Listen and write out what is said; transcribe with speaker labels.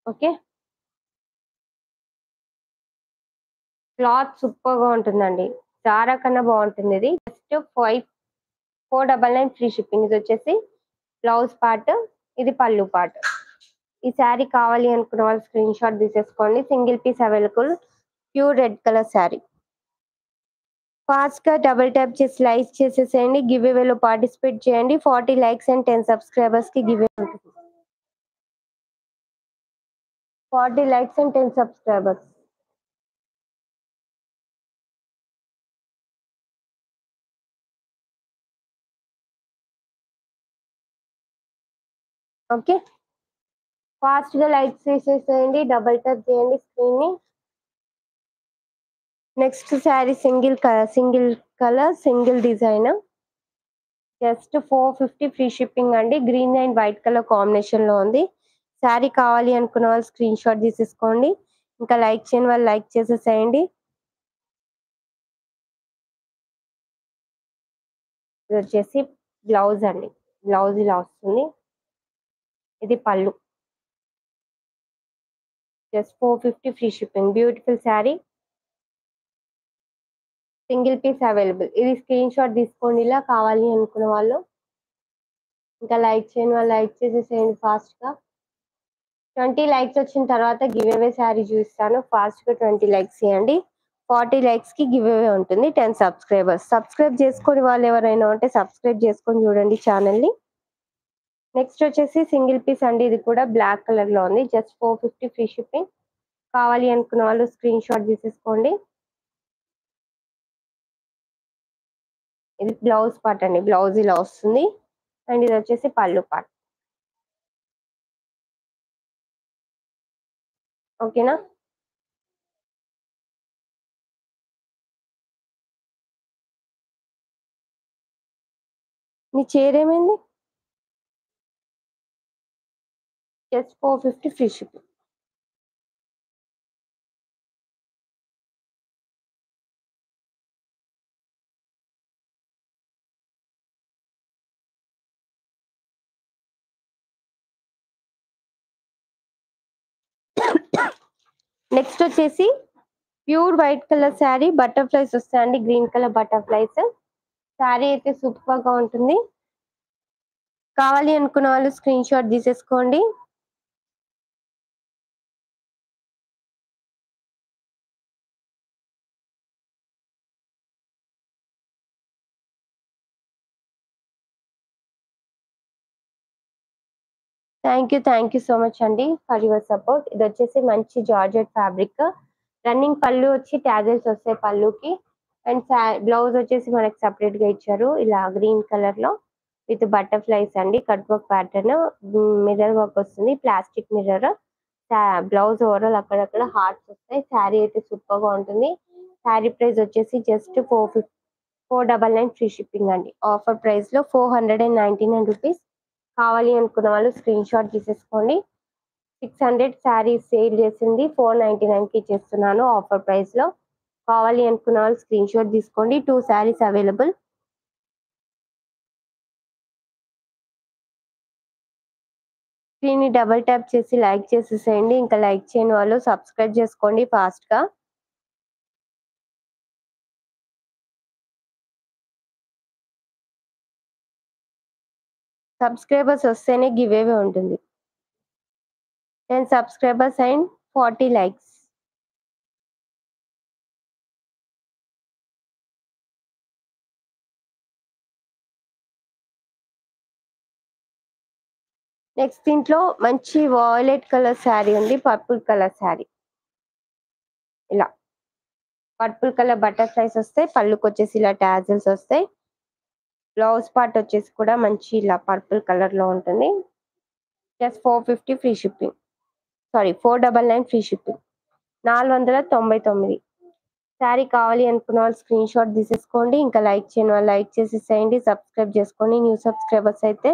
Speaker 1: Okay. Cloth సూపర్‌గా ఉంటుందండి. Zara కన్నా బావుంటుంది ఇది. Just 499 free shipping. ఇదొచ్చేసి బ్లౌజ్ పార్ట్, ఇది పళ్ళు పార్ట్. ఈ శారీ కావాలి అనుకున్న వాళ్ళు స్క్రీన్ షాట్ తీసేసుకోండి. Single piece available. Pure red colour sari. ఫాస్ట్‌గా డబుల్ ట్యాప్ చేసి లైక్ చేసేసేయండి. గివ్ అవేలో పార్టిసిపేట్ చేయండి. 40 లైక్స్ అండ్ 10 సబ్స్క్రైబర్స్‌కి గివ్ అవే ఉంటుంది. 40 లైక్స్ అండ్ 10 సబ్స్క్రైబర్స్. ఓకే. ఫాస్ట్‌గా లైక్ చేసేసేయండి. డబుల్ ట్యాప్ చేయండి స్క్రీన్‌ని. Next sari single colour, single design. Just 450 free shipping అండి. Green and white colour combination లో ఉంది. శారీ కావాలి అనుకున్న వాళ్ళు స్క్రీన్ షాట్ తీసేసుకోండి. ఇంకా లైక్ చేయని వాళ్ళు లైక్ చేసేసేయండి. ఇది వచ్చేసి బ్లౌజ్ అండి. బ్లౌజ్ ఇలా వస్తుంది. ఇది పళ్ళు. Just 450 free shipping. Beautiful sari. Single piece available. ఇది స్క్రీన్ షాట్ తీసుకోండి ఇలా కావాలి అనుకున్న వాళ్ళు. ఇంకా లైక్ చేయని వాళ్ళు లైక్ చేసేసేయండి ఫాస్ట్ గా. 20 లైక్స్ వచ్చిన తర్వాత గివ్ అవే శారీ చూపిస్తాను. ఫాస్ట్ గా 20 లైక్స్ ఇవ్వండి. 40 లైక్స్ కి గివ్ అవే ఉంటుంది. 10 సబ్స్క్రైబర్స్. సబ్స్క్రైబ్ చేసుకుని వాళ్ళు ఎవరైనా ఉంటే సబ్స్క్రైబ్ చేసుకొని చూడండి ఛానల్ ని. నెక్స్ట్ వచ్చేసి సింగిల్ పీస్ అండి. ఇది కూడా బ్లాక్ కలర్ లో ఉంది. Just 450 free shipping. కావాలి అనుకున్న వాళ్ళు స్క్రీన్ షాట్ తీసేసుకోండి. ఇది బ్లౌజ్ పార్ట్ అండి. బ్లౌజ్ ఇలా వస్తుంది. అండ్ ఇది వచ్చేసి పళ్ళు పార్ట్. ఓకేనా? మీ చీర ఏమైంది? Just 450 free shipping. నెక్స్ట్ వచ్చేసి pure white colour sari. Butterflies వస్తాయండి. Green colour butterflies. శారీ అయితే సూపర్ గా ఉంటుంది. కావాలి అనుకున్న వాళ్ళు స్క్రీన్ షాట్ తీసేసుకోండి. థ్యాంక్ యూ సో మచ్ అండి ఫర్ యువర్ సపోర్ట్. ఇది వచ్చేసి మంచి జార్జెట్ ఫ్యాబ్రిక్. రన్నింగ్ పళ్ళు వచ్చి ట్యాజల్స్ వస్తాయి పళ్ళుకి. అండ్ బ్లౌజ్ వచ్చేసి మనకి సపరేట్ గా ఇచ్చారు. ఇలా గ్రీన్ కలర్ లో విత్ బటర్ఫ్లైస్ అండి. Cut work pattern. Mirror work వస్తుంది. Plastic mirror. బ్లౌజ్ ఓవరాల్ అక్కడక్కడ హార్ట్స్ వస్తాయి. శారీ అయితే సూపర్ గా ఉంటుంది. శారీ ప్రైస్ వచ్చేసి జస్ట్ 499 ఫ్రీ షిప్పింగ్ అండి. ఆఫర్ ప్రైస్ లో 499 రూపీస్. కావాలి అనుకున్న వాళ్ళు స్క్రీన్ షాట్ తీసేసుకోండి. 600 శారీస్ సేల్ చేసింది 499 కి ఇచ్చేస్తున్నాను ఆఫర్ ప్రైస్ లో. కావాలి అనుకున్న వాళ్ళు స్క్రీన్ షాట్ తీసుకోండి. 2 శారీస్ అవైలబుల్. స్క్రీన్ ని డబుల్ ట్యాప్ చేసి లైక్ చేసేసేయండి. ఇంకా లైక్ చేయని వాళ్ళు సబ్స్క్రైబ్ చేసుకోండి ఫాస్ట్ గా. సబ్స్క్రైబర్స్ వస్తేనే గివ్ అవే ఉంటుంది. 10 సబ్స్క్రైబర్స్ అండ్ 40 లైక్స్. నెక్స్ట్ దీంట్లో మంచి వాయిలెట్ కలర్ శారీ ఉంది. Purple colour sari. ఇలా పర్పుల్ కలర్ బటర్ఫ్లైస్ వస్తాయి. పళ్ళుకి వచ్చేసి ఇలా టాజిల్స్ వస్తాయి. బ్లౌజ్ పార్ట్ వచ్చేసి కూడా మంచి ఇలా పర్పుల్ కలర్ లో ఉంటుంది. Just 450 free shipping. Sorry 499 free shipping. 499. Sari కావాలి అనుకున్న వాళ్ళు స్క్రీన్ షాట్ తీసేసుకోండి. ఇంకా లైక్ చేయని వాళ్ళు లైక్ చేసేసేయండి. సబ్స్క్రైబ్ చేసుకోండి. న్యూ సబ్స్క్రైబర్స్ అయితే